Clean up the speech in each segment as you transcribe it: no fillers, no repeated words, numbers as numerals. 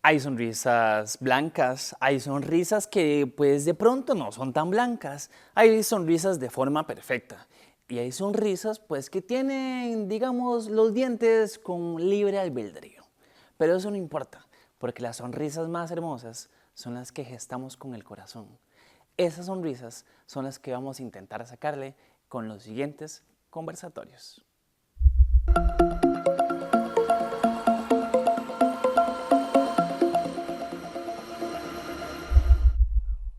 Hay sonrisas blancas, hay sonrisas que pues de pronto no son tan blancas, hay sonrisas de forma perfecta y hay sonrisas pues que tienen, digamos, los dientes con libre albedrío. Pero eso no importa, porque las sonrisas más hermosas son las que gestamos con el corazón. Esas sonrisas son las que vamos a intentar sacarle con los siguientes conversatorios.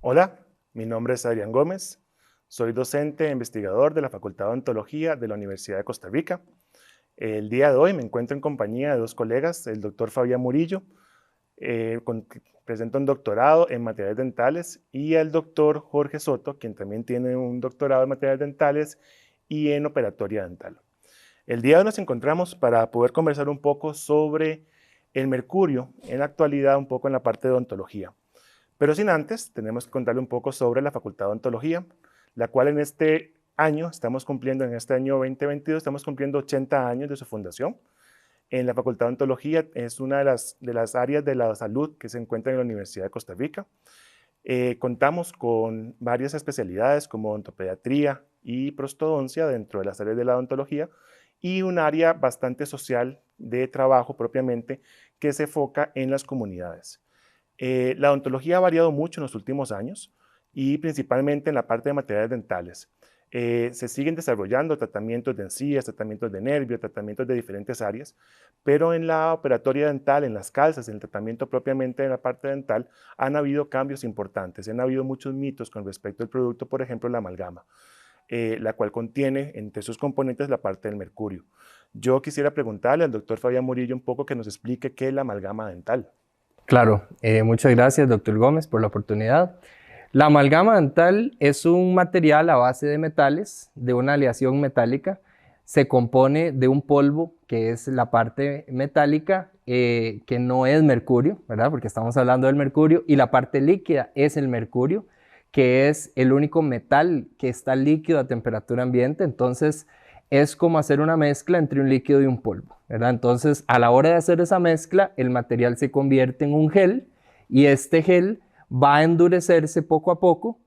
Hola, mi nombre es Adrián Gómez, soy docente e investigador de la Facultad de Odontología de la Universidad de Costa Rica. El día de hoy me encuentro en compañía de dos colegas, el doctor Fabián Murillo, presenta un doctorado en materiales dentales, y el doctor Jorge Soto, quien también tiene un doctorado en materiales dentales y en operatoria dental. El día de hoy nos encontramos para poder conversar un poco sobre el mercurio, en la actualidad un poco en la parte de odontología. Pero sin antes, tenemos que contarle un poco sobre la Facultad de Odontología, la cual en este año, en este año 2022, estamos cumpliendo 80 años de su fundación. En la Facultad de Odontología es una de las áreas de la salud que se encuentra en la Universidad de Costa Rica. Contamos con varias especialidades como odontopediatría y prostodoncia dentro de las áreas de la odontología, y un área bastante social de trabajo propiamente que se enfoca en las comunidades. La odontología ha variado mucho en los últimos años, y principalmente en la parte de materiales dentales. Se siguen desarrollando tratamientos de encías, tratamientos de nervio, tratamientos de diferentes áreas, pero en la operatoria dental, en las calzas, en el tratamiento propiamente de la parte dental, han habido cambios importantes. Han habido muchos mitos con respecto al producto, por ejemplo, la amalgama, la cual contiene entre sus componentes la parte del mercurio. Yo quisiera preguntarle al doctor Fabián Murillo un poco que nos explique qué es la amalgama dental. Claro, muchas gracias, doctor Gómez, por la oportunidad. La amalgama dental es un material a base de metales, de una aleación metálica. Se compone de un polvo, que es la parte metálica, que no es mercurio, ¿verdad? Porque estamos hablando del mercurio, y la parte líquida es el mercurio, que es el único metal que está líquido a temperatura ambiente. Entonces, es como hacer una mezcla entre un líquido y un polvo, ¿verdad? Entonces, a la hora de hacer esa mezcla, el material se convierte en un gel, y este gel va a endurecerse poco a poco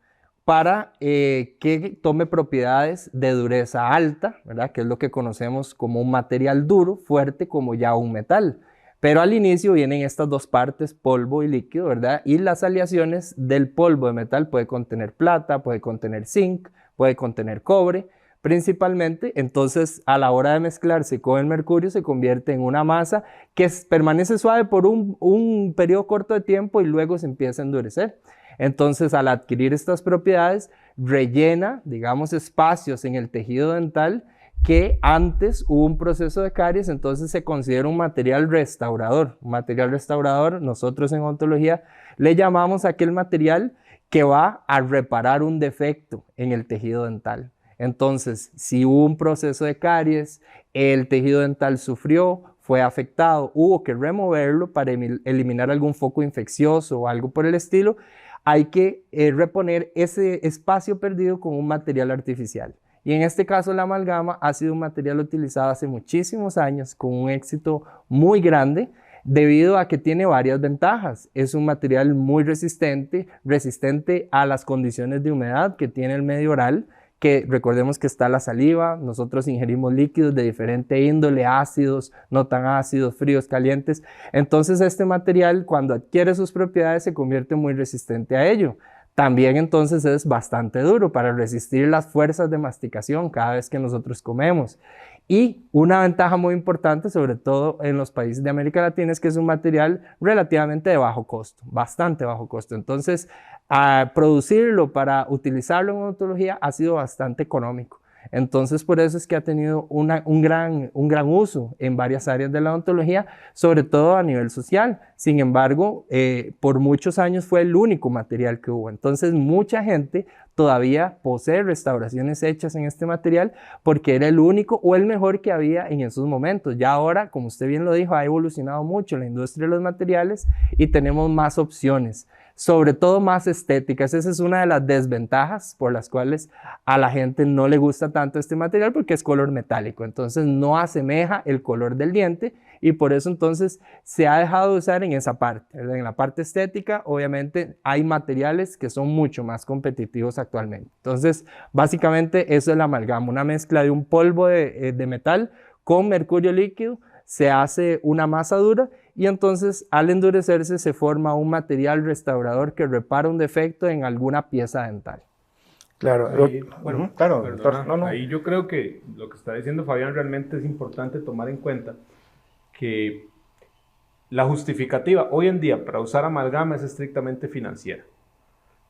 para que tome propiedades de dureza alta, ¿verdad? Que es lo que conocemos como un material duro, fuerte, como ya un metal. Pero al inicio vienen estas dos partes, polvo y líquido, ¿verdad? Y las aleaciones del polvo de metal puede contener plata, puede contener zinc, puede contener cobre, principalmente. Entonces, a la hora de mezclarse con el mercurio, se convierte en una masa que permanece suave por un periodo corto de tiempo y luego se empieza a endurecer. Entonces, al adquirir estas propiedades, rellena, digamos, espacios en el tejido dental que antes hubo un proceso de caries. Entonces se considera un material restaurador. Un material restaurador, nosotros en odontología le llamamos a aquel material que va a reparar un defecto en el tejido dental. Entonces, si hubo un proceso de caries, el tejido dental sufrió, fue afectado, hubo que removerlo para eliminar algún foco infeccioso o algo por el estilo, hay que reponer ese espacio perdido con un material artificial. Y en este caso la amalgama ha sido un material utilizado hace muchísimos años con un éxito muy grande, debido a que tiene varias ventajas. Es un material muy resistente a las condiciones de humedad que tiene el medio oral, que recordemos que está la saliva. Nosotros ingerimos líquidos de diferente índole, ácidos, no tan ácidos, fríos, calientes. Entonces este material, cuando adquiere sus propiedades, se convierte muy resistente a ello. También entonces es bastante duro para resistir las fuerzas de masticación cada vez que nosotros comemos. Y una ventaja muy importante, sobre todo en los países de América Latina, es que es un material relativamente de bajo costo, bastante bajo costo. Entonces, producirlo para utilizarlo en odontología ha sido bastante económico. Entonces, por eso es que ha tenido un gran uso en varias áreas de la odontología, sobre todo a nivel social. Sin embargo, por muchos años fue el único material que hubo. Entonces, mucha gente todavía posee restauraciones hechas en este material porque era el único o el mejor que había en esos momentos. Ya ahora, como usted bien lo dijo, ha evolucionado mucho la industria de los materiales y tenemos más opciones, sobre todo más estéticas. Esa es una de las desventajas por las cuales a la gente no le gusta tanto este material, porque es color metálico. Entonces no asemeja el color del diente y por eso entonces se ha dejado de usar en esa parte, ¿verdad? En la parte estética, obviamente hay materiales que son mucho más competitivos actualmente. Entonces, básicamente eso es la amalgama, una mezcla de un polvo de metal con mercurio líquido, se hace una masa dura y entonces al endurecerse se forma un material restaurador que repara un defecto en alguna pieza dental. Claro, Ahí, bueno, claro, perdona, doctor. No, no. ahí yo creo que lo que está diciendo Fabián realmente es importante tomar en cuenta que la justificativa hoy en día para usar amalgama es estrictamente financiera.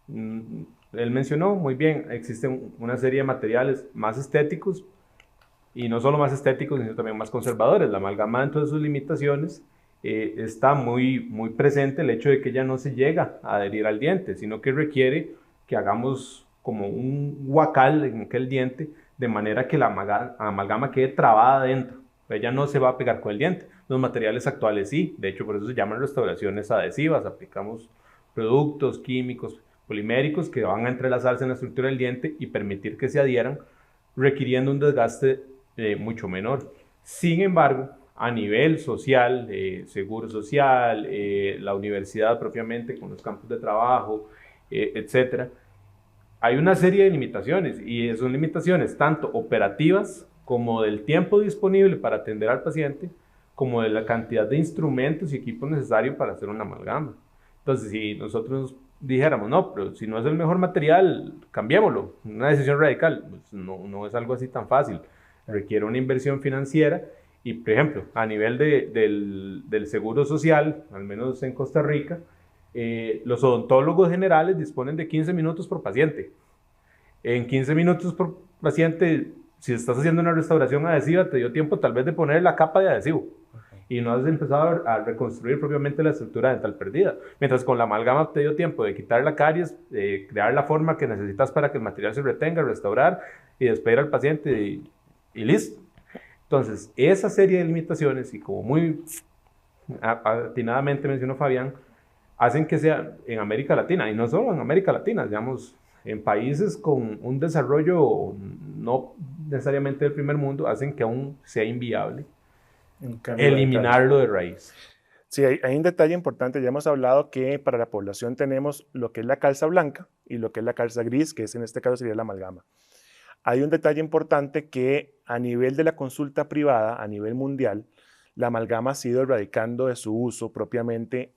Él mencionó muy bien, existen una serie de materiales más estéticos y no solo más estéticos, sino también más conservadores. La amalgama, dentro de sus limitaciones, está muy presente el hecho de que ella no se llega a adherir al diente, sino que requiere que hagamos como un huacal en aquel diente, de manera que la amalgama quede trabada dentro. Ella no se va a pegar con el diente. Los materiales actuales sí, de hecho por eso se llaman restauraciones adhesivas. Aplicamos productos químicos, poliméricos que van a entrelazarse en la estructura del diente y permitir que se adhieran, requiriendo un desgaste mucho menor. Sin embargo, a nivel social, seguro social, la universidad propiamente con los campos de trabajo, etcétera, hay una serie de limitaciones y son limitaciones tanto operativas como del tiempo disponible para atender al paciente, como de la cantidad de instrumentos y equipos necesarios para hacer una amalgama. Entonces, si nosotros dijéramos, no, pero si no es el mejor material, cambiémoslo, una decisión radical, pues no es algo así tan fácil. Requiere una inversión financiera y, por ejemplo, a nivel del seguro social, al menos en Costa Rica, los odontólogos generales disponen de 15 minutos por paciente. En 15 minutos por paciente, si estás haciendo una restauración adhesiva, te dio tiempo tal vez de poner la capa de adhesivo y no has empezado a reconstruir propiamente la estructura dental perdida. Mientras con la amalgama te dio tiempo de quitar la caries, crear la forma que necesitas para que el material se retenga, restaurar y despedir al paciente y listo. Entonces, esa serie de limitaciones, y como muy atinadamente mencionó Fabián, hacen que sea en América Latina, y no solo en América Latina, digamos, en países con un desarrollo no necesariamente del primer mundo, hacen que aún sea inviable eliminarlo de raíz. Sí, hay un detalle importante. Ya hemos hablado que para la población tenemos lo que es la calza blanca y lo que es la calza gris, que en este caso sería la amalgama. Hay un detalle importante que a nivel de la consulta privada, a nivel mundial, la amalgama ha sido erradicando de su uso propiamente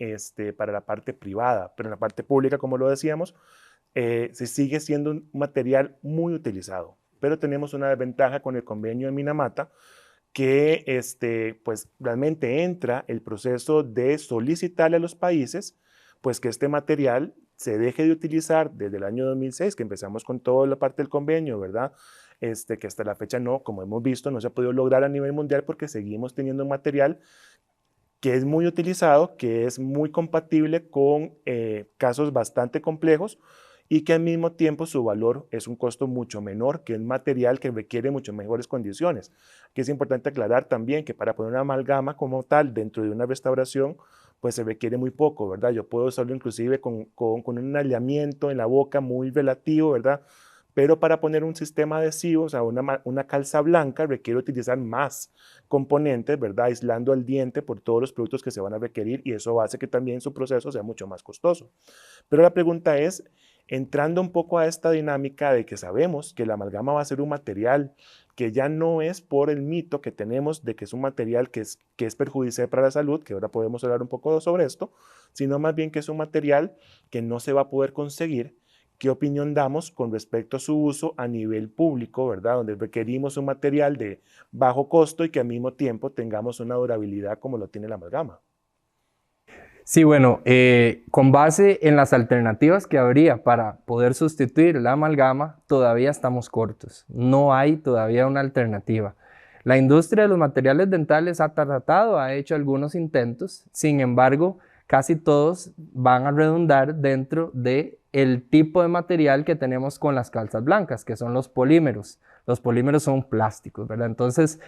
para la parte privada, pero en la parte pública, como lo decíamos, se sigue siendo un material muy utilizado. Pero tenemos una desventaja con el convenio de Minamata, que pues realmente entra el proceso de solicitarle a los países pues que este material se deje de utilizar desde el año 2006, que empezamos con toda la parte del convenio, ¿verdad? Que hasta la fecha no, como hemos visto, no se ha podido lograr a nivel mundial porque seguimos teniendo un material que es muy utilizado, que es muy compatible con casos bastante complejos y que al mismo tiempo su valor es un costo mucho menor que el material que requiere mucho mejores condiciones. Aquí es importante aclarar también que para poner una amalgama como tal dentro de una restauración, pues se requiere muy poco, ¿verdad? Yo puedo usarlo inclusive con un aislamiento en la boca muy relativo, ¿verdad? Pero para poner un sistema adhesivo, o sea, una calza blanca, requiere utilizar más componentes, ¿verdad? Aislando el diente por todos los productos que se van a requerir y eso hace que también su proceso sea mucho más costoso. Pero la pregunta es, entrando un poco a esta dinámica de que sabemos que la amalgama va a ser un material que ya no es por el mito que tenemos de que es un material que es perjudicial para la salud, que ahora podemos hablar un poco sobre esto, sino más bien que es un material que no se va a poder conseguir. ¿Qué opinión damos con respecto a su uso a nivel público, verdad? Donde requerimos un material de bajo costo y que al mismo tiempo tengamos una durabilidad como lo tiene la amalgama. Sí, bueno, con base en las alternativas que habría para poder sustituir la amalgama, todavía estamos cortos. No hay todavía una alternativa. La industria de los materiales dentales ha hecho algunos intentos, sin embargo, casi todos van a redundar dentro del tipo de material que tenemos con las calzas blancas, que son los polímeros. Los polímeros son plásticos, ¿verdad? Entonces,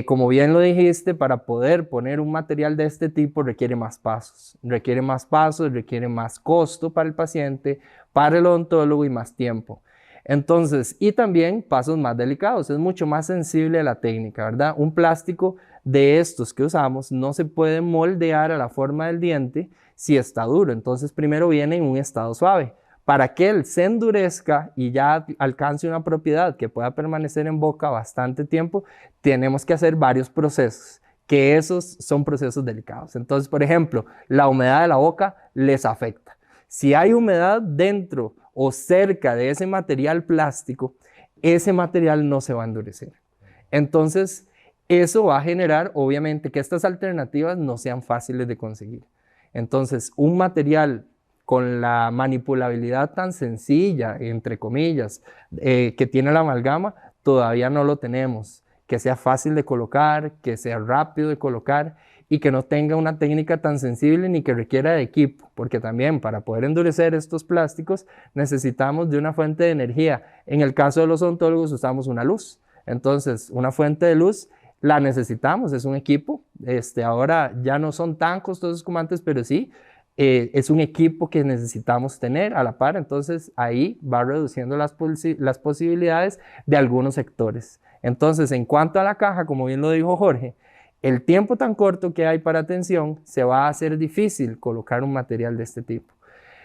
como bien lo dijiste, para poder poner un material de este tipo requiere más pasos, requiere más costo para el paciente, para el odontólogo y más tiempo. Entonces, y también pasos más delicados, es mucho más sensible a la técnica, ¿verdad? Un plástico de estos que usamos no se puede moldear a la forma del diente si está duro. Entonces, primero viene en un estado suave. Para que él se endurezca y ya alcance una propiedad que pueda permanecer en boca bastante tiempo, tenemos que hacer varios procesos, que esos son procesos delicados. Entonces, por ejemplo, la humedad de la boca les afecta. Si hay humedad dentro o cerca de ese material plástico, ese material no se va a endurecer. Entonces, eso va a generar, obviamente, que estas alternativas no sean fáciles de conseguir. Entonces, un material con la manipulabilidad tan sencilla, entre comillas, que tiene la amalgama, todavía no lo tenemos. Que sea fácil de colocar, que sea rápido de colocar y que no tenga una técnica tan sensible ni que requiera de equipo, porque también para poder endurecer estos plásticos necesitamos de una fuente de energía. En el caso de los odontólogos usamos una luz. Entonces, una fuente de luz la necesitamos, es un equipo. Ahora ya no son tan costosos como antes, pero sí, es un equipo que necesitamos tener a la par. Entonces, ahí va reduciendo las posibilidades de algunos sectores. Entonces, en cuanto a la caja, como bien lo dijo Jorge, el tiempo tan corto que hay para atención, se va a hacer difícil colocar un material de este tipo.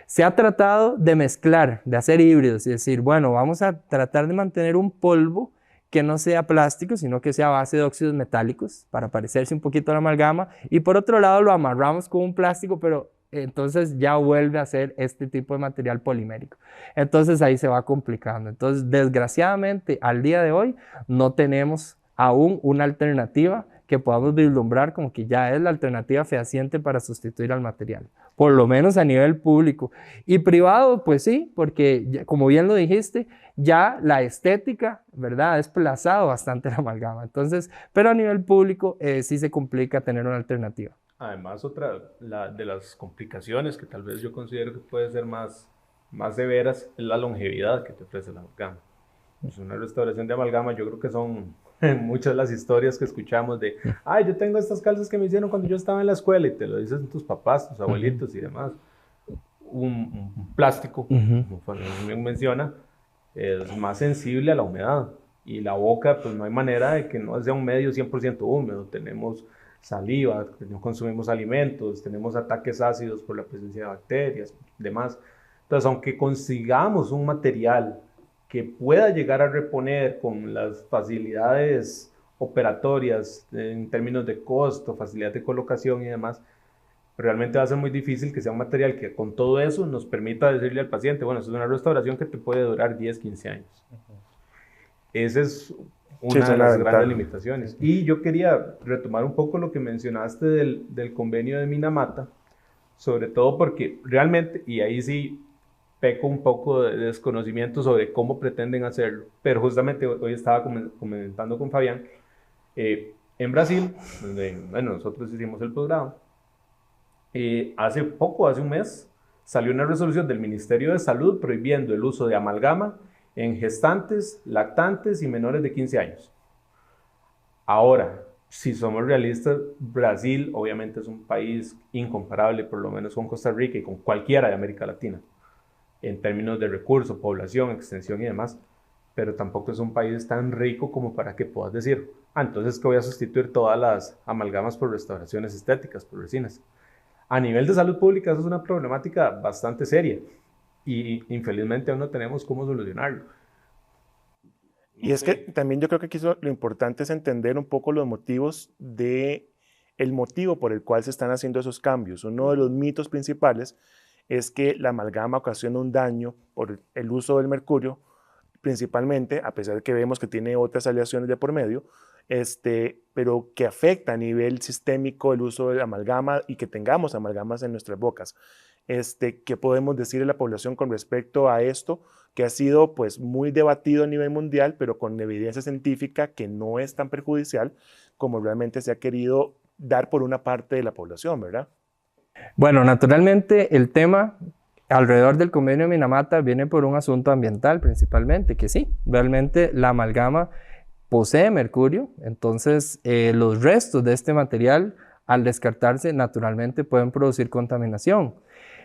Se ha tratado de mezclar, de hacer híbridos, y decir, bueno, vamos a tratar de mantener un polvo que no sea plástico, sino que sea a base de óxidos metálicos, para parecerse un poquito a la amalgama, y por otro lado lo amarramos con un plástico, pero entonces ya vuelve a ser este tipo de material polimérico. Entonces ahí se va complicando. Entonces, desgraciadamente, al día de hoy no tenemos aún una alternativa que podamos vislumbrar como que ya es la alternativa fehaciente para sustituir al material, por lo menos a nivel público. Y privado, pues sí, porque ya, como bien lo dijiste, ya la estética, ¿verdad?, ha desplazado bastante la amalgama. Entonces, pero a nivel público sí se complica tener una alternativa. Además, otra de las complicaciones que tal vez yo considero que puede ser más severas es la longevidad que te ofrece la amalgama. Pues una restauración de amalgama, yo creo que son muchas de las historias que escuchamos de, ay, yo tengo estas calzas que me hicieron cuando yo estaba en la escuela, y te lo dicen tus papás, tus abuelitos y demás. Un plástico, como bien menciona, es más sensible a la humedad, y la boca, pues no hay manera de que no sea un medio 100% húmedo. Tenemos saliva, consumimos alimentos, tenemos ataques ácidos por la presencia de bacterias, demás. Entonces, aunque consigamos un material que pueda llegar a reponer con las facilidades operatorias en términos de costo, facilidad de colocación y demás, realmente va a ser muy difícil que sea un material que con todo eso nos permita decirle al paciente, bueno, eso es una restauración que te puede durar 10, 15 años. Esa es una de las grandes limitaciones. Y yo quería retomar un poco lo que mencionaste del convenio de Minamata, sobre todo porque realmente, y ahí sí peco un poco de desconocimiento sobre cómo pretenden hacerlo, pero justamente hoy estaba comentando con Fabián, en Brasil, donde nosotros hicimos el posgrado, hace un mes, salió una resolución del Ministerio de Salud prohibiendo el uso de amalgama en gestantes, lactantes y menores de 15 años. Ahora, si somos realistas, Brasil obviamente es un país incomparable, por lo menos con Costa Rica y con cualquiera de América Latina, en términos de recursos, población, extensión y demás, pero tampoco es un país tan rico como para que puedas decir, entonces que voy a sustituir todas las amalgamas por restauraciones estéticas, por resinas. A nivel de salud pública eso es una problemática bastante seria y infelizmente aún no tenemos cómo solucionarlo. Y es que también yo creo que aquí lo importante es entender un poco los motivos el motivo por el cual se están haciendo esos cambios. Uno de los mitos principales es que la amalgama ocasiona un daño por el uso del mercurio, principalmente, a pesar de que vemos que tiene otras aleaciones de por medio, pero que afecta a nivel sistémico el uso de amalgama y que tengamos amalgamas en nuestras bocas. ¿Qué podemos decir a la población con respecto a esto? Que ha sido pues muy debatido a nivel mundial, pero con evidencia científica que no es tan perjudicial como realmente se ha querido dar por una parte de la población, ¿verdad? Bueno, naturalmente el tema alrededor del convenio de Minamata viene por un asunto ambiental principalmente, que sí, realmente la amalgama posee mercurio, entonces los restos de este material al descartarse naturalmente pueden producir contaminación.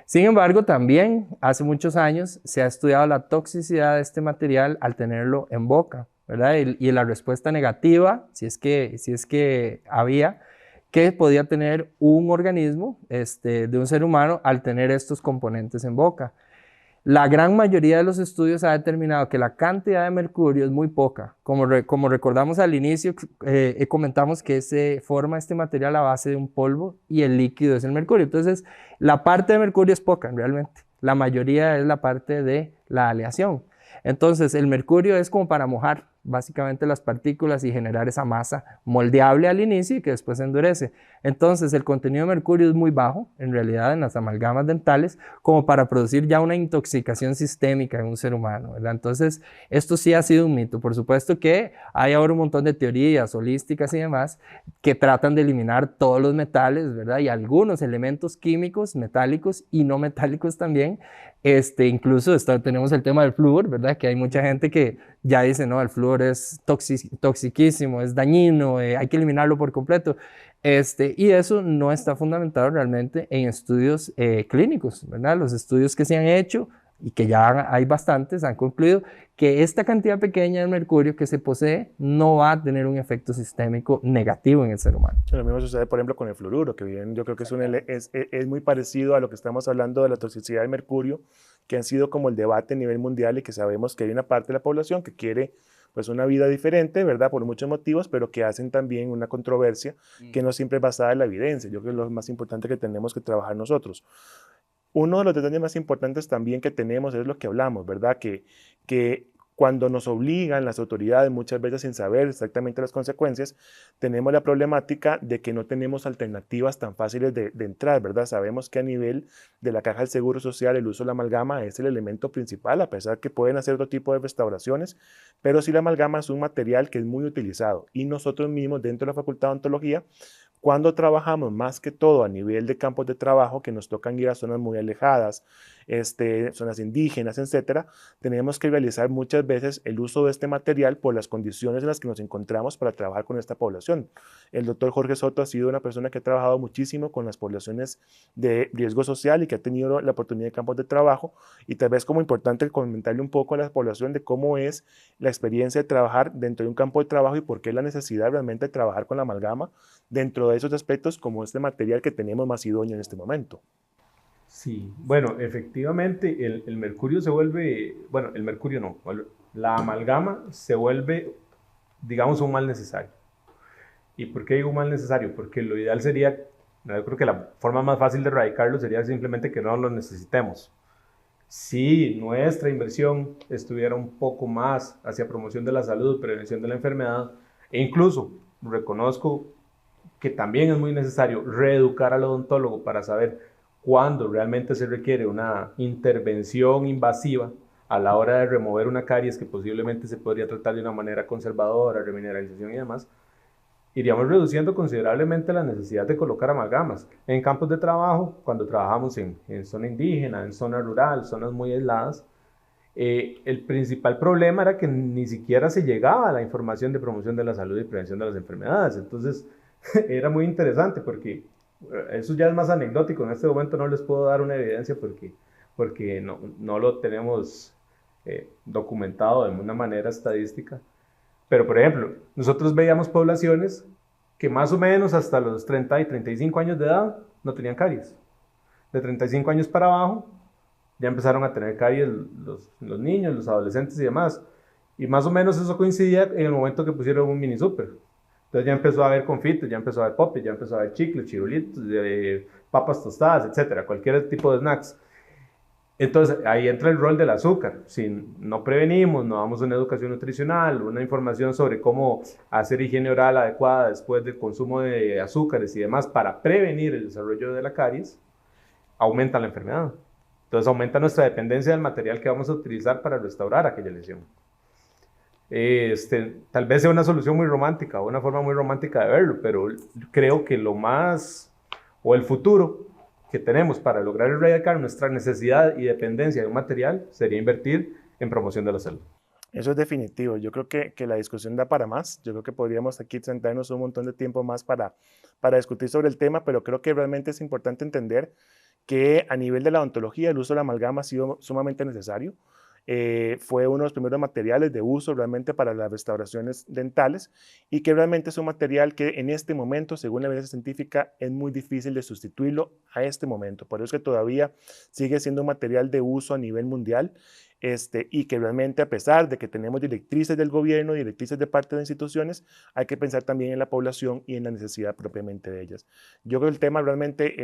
Sin embargo, también hace muchos años se ha estudiado la toxicidad de este material al tenerlo en boca, ¿verdad? Y la respuesta negativa, si es que había, que podía tener un organismo de un ser humano al tener estos componentes en boca. La gran mayoría de los estudios ha determinado que la cantidad de mercurio es muy poca. Como recordamos al inicio, comentamos que se forma este material a base de un polvo y el líquido es el mercurio. Entonces, la parte de mercurio es poca realmente. La mayoría es la parte de la aleación. Entonces, el mercurio es como para mojar básicamente las partículas y generar esa masa moldeable al inicio y que después se endurece. Entonces, el contenido de mercurio es muy bajo, en realidad, en las amalgamas dentales, como para producir ya una intoxicación sistémica en un ser humano, ¿verdad? Entonces, esto sí ha sido un mito. Por supuesto que hay ahora un montón de teorías holísticas y demás que tratan de eliminar todos los metales, ¿verdad? Y algunos elementos químicos, metálicos y no metálicos también. Incluso tenemos el tema del flúor, ¿verdad? Que hay mucha gente que ya dice, no, el flúor es toxiquísimo, es dañino, hay que eliminarlo por completo. Y eso no está fundamentado realmente en estudios clínicos, ¿verdad? Los estudios que se han hecho y que ya hay bastantes han concluido que esta cantidad pequeña de mercurio que se posee no va a tener un efecto sistémico negativo en el ser humano. Lo mismo sucede, por ejemplo, con el fluoruro, que bien, yo creo que es muy parecido a lo que estamos hablando de la toxicidad del mercurio, que han sido como el debate a nivel mundial y que sabemos que hay una parte de la población que quiere pues una vida diferente, ¿verdad? Por muchos motivos, pero que hacen también una controversia que no siempre es basada en la evidencia. Yo creo que es lo más importante que tenemos que trabajar nosotros. Uno de los detalles más importantes también que tenemos es lo que hablamos, ¿verdad? Que cuando nos obligan las autoridades, muchas veces sin saber exactamente las consecuencias, tenemos la problemática de que no tenemos alternativas tan fáciles de entrar, ¿verdad? Sabemos que a nivel de la Caja del Seguro Social el uso de la amalgama es el elemento principal, a pesar que pueden hacer otro tipo de restauraciones, pero sí la amalgama es un material que es muy utilizado y nosotros mismos dentro de la Facultad de Odontología, cuando trabajamos más que todo a nivel de campos de trabajo que nos tocan ir a zonas muy alejadas, zonas indígenas, etcétera, tenemos que realizar muchas veces el uso de este material por las condiciones en las que nos encontramos para trabajar con esta población. El doctor Jorge Soto ha sido una persona que ha trabajado muchísimo con las poblaciones de riesgo social y que ha tenido la oportunidad de campos de trabajo, y tal vez como importante comentarle un poco a la población de cómo es la experiencia de trabajar dentro de un campo de trabajo y por qué la necesidad realmente de trabajar con la amalgama dentro de esos aspectos como este material que tenemos más idóneo en este momento. Sí, bueno, efectivamente el mercurio se vuelve, bueno, el mercurio no, la amalgama se vuelve, digamos, un mal necesario. ¿Y por qué digo un mal necesario? Porque lo ideal sería, yo creo que la forma más fácil de erradicarlo sería simplemente que no lo necesitemos. Si nuestra inversión estuviera un poco más hacia promoción de la salud, prevención de la enfermedad, e incluso reconozco que también es muy necesario reeducar al odontólogo para saber cuándo realmente se requiere una intervención invasiva a la hora de remover una caries que posiblemente se podría tratar de una manera conservadora, remineralización y demás, iríamos reduciendo considerablemente la necesidad de colocar amalgamas. En campos de trabajo, cuando trabajamos en zona indígena, en zona rural, zonas muy aisladas, el principal problema era que ni siquiera se llegaba a la información de promoción de la salud y prevención de las enfermedades. Entonces, era muy interesante porque eso ya es más anecdótico. En este momento no les puedo dar una evidencia porque no lo tenemos documentado de una manera estadística. Pero, por ejemplo, nosotros veíamos poblaciones que más o menos hasta los 30 y 35 años de edad no tenían caries. De 35 años para abajo ya empezaron a tener caries los niños, los adolescentes y demás. Y más o menos eso coincidía en el momento que pusieron un mini super. Entonces ya empezó a haber confites, ya empezó a haber popes, ya empezó a haber chicles, chirulitos, papas tostadas, etcétera, cualquier tipo de snacks. Entonces ahí entra el rol del azúcar. Si no prevenimos, no damos una educación nutricional, una información sobre cómo hacer higiene oral adecuada después del consumo de azúcares y demás para prevenir el desarrollo de la caries, aumenta la enfermedad. Entonces aumenta nuestra dependencia del material que vamos a utilizar para restaurar aquella lesión. Tal vez sea una solución muy romántica o una forma muy romántica de verlo, pero creo que lo más, o el futuro que tenemos para lograr erradicar nuestra necesidad y dependencia de un material sería invertir en promoción de la salud. Eso es definitivo. Yo creo que la discusión da para más. Yo creo que podríamos aquí sentarnos un montón de tiempo más para discutir sobre el tema, pero creo que realmente es importante entender que a nivel de la odontología el uso de la amalgama ha sido sumamente necesario. Fue uno de los primeros materiales de uso realmente para las restauraciones dentales y que realmente es un material que en este momento, según la evidencia científica, es muy difícil de sustituirlo a este momento. Por eso es que todavía sigue siendo un material de uso a nivel mundial. Y que realmente, a pesar de que tenemos directrices del gobierno, directrices de parte de instituciones, hay que pensar también en la población y en la necesidad propiamente de ellas. Yo creo que el tema realmente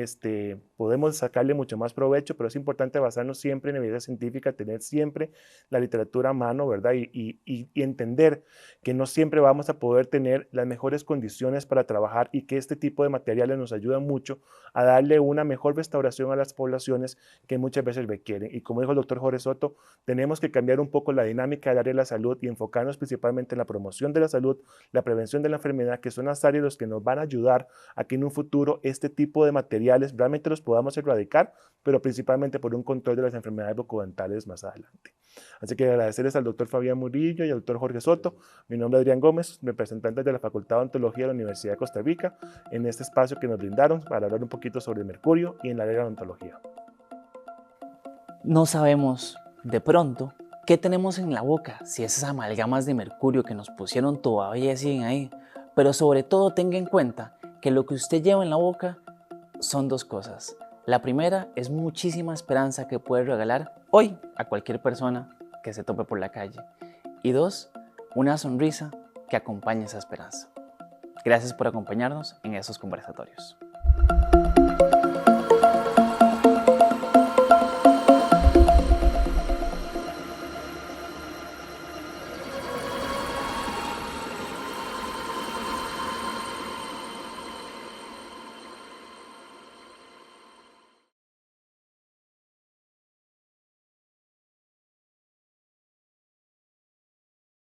podemos sacarle mucho más provecho, pero es importante basarnos siempre en evidencia científica, tener siempre la literatura a mano, ¿verdad? Y entender que no siempre vamos a poder tener las mejores condiciones para trabajar y que este tipo de materiales nos ayudan mucho a darle una mejor restauración a las poblaciones que muchas veces requieren. Y como dijo el doctor Jorge Soto, tenemos que cambiar un poco la dinámica del área de la salud y enfocarnos principalmente en la promoción de la salud, la prevención de la enfermedad, que son las áreas los que nos van a ayudar a que en un futuro este tipo de materiales realmente los podamos erradicar, pero principalmente por un control de las enfermedades bucodentales más adelante. Así que agradecerles al doctor Fabián Murillo y al doctor Jorge Soto. Mi nombre es Adrián Gómez, representante de la Facultad de Odontología de la Universidad de Costa Rica, en este espacio que nos brindaron para hablar un poquito sobre el mercurio y en la área de la odontología. No sabemos, de pronto, qué tenemos en la boca, si esas amalgamas de mercurio que nos pusieron todavía siguen ahí, pero sobre todo tenga en cuenta que lo que usted lleva en la boca son dos cosas. La primera es muchísima esperanza que puede regalar hoy a cualquier persona que se tope por la calle. Y dos, una sonrisa que acompañe esa esperanza. Gracias por acompañarnos en esos conversatorios.